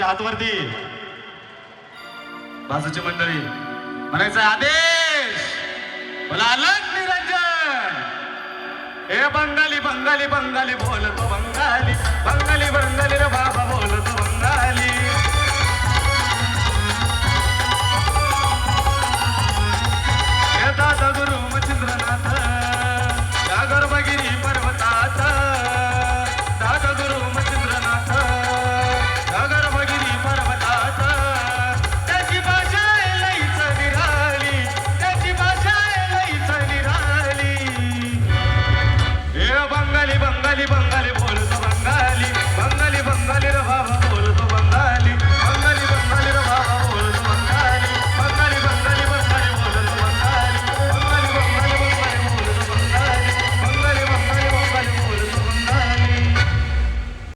हात वरती. बाजूची मंडळी म्हणायचं आदेश मला अलग निरंजन. हे बंगाली बंगाली बंगाली बोलतो बंगाली बंगाली बंगाली रे बाबा बोलतो बंगाली. येतात गुरु मच्छिंद्रनाथ या गर्भगिरी पर्वतात. दात गुरु मच्छिंद्रनाथ या गर्भगिरी पर्वतात. त्याची भाषा लईच निराळी त्याची भाषा लईच निराळी. हे बंगाली बंगाली बंगाली